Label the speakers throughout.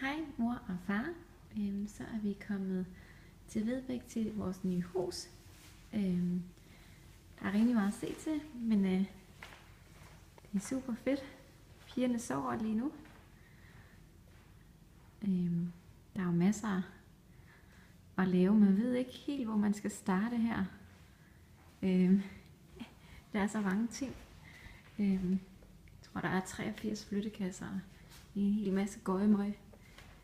Speaker 1: Hej mor og far. Så er vi kommet til Vedbæk til vores nye hus. Der er rigtig meget at se til, men det er super fedt. Pigerne sover lige nu. Der er jo masser at lave. Man ved ikke helt, hvor man skal starte her. Der er så mange ting. Jeg tror, der er 83 flyttekasser og en hel masse gøjemøg.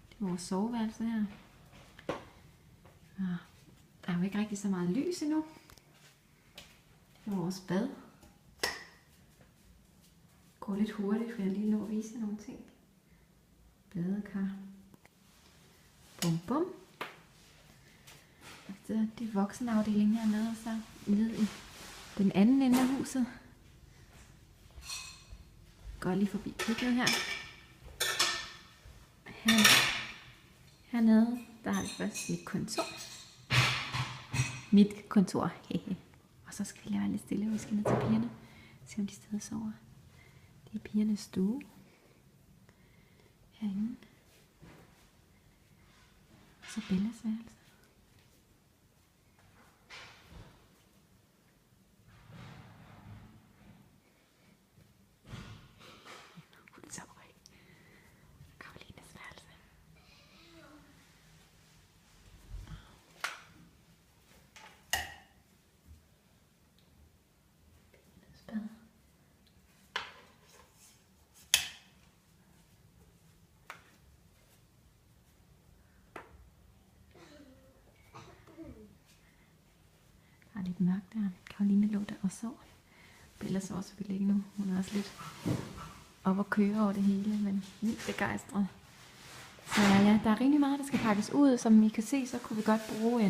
Speaker 1: Det er vores soveværelse her. Og der er jo ikke rigtig så meget lys endnu. Det er vores bad. Det går lidt hurtigt, for jeg lige når at vise nogle ting. Badekar. Bum bum. Og så det er voksenafdelingen hernede, og så ned i den anden ende af huset. Går lige forbi køkkenet her. Hernede, der har vi først mit kontor. Mit kontor, hehe. Og så skal vi lige være lidt stille, vi skal ned til pigerne. Se om de stadig sover. Det er pigernes stue. Herinde. Og så Bellas værelse. Der er lidt mørkt der. Karoline lå der og sov. Bella sover selvfølgelig ikke nu. Hun er også lidt op og køre over det hele, men vildt begejstret. Så ja, der er rigtig meget, der skal pakkes ud. Som I kan se, så kunne vi godt bruge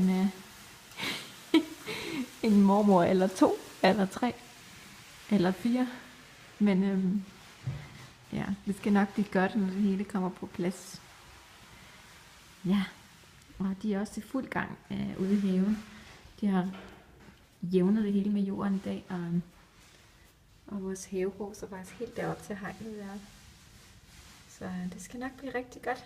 Speaker 1: en mormor eller 2, eller 3, eller 4. Men ja, det skal nok blive godt, når det hele kommer på plads. Ja, og de er også i fuld gang ude i haven. De har jævnet det hele med jorden i dag, og vores havegrus er faktisk helt deroppe til hegnet der. Så det skal nok blive rigtig godt.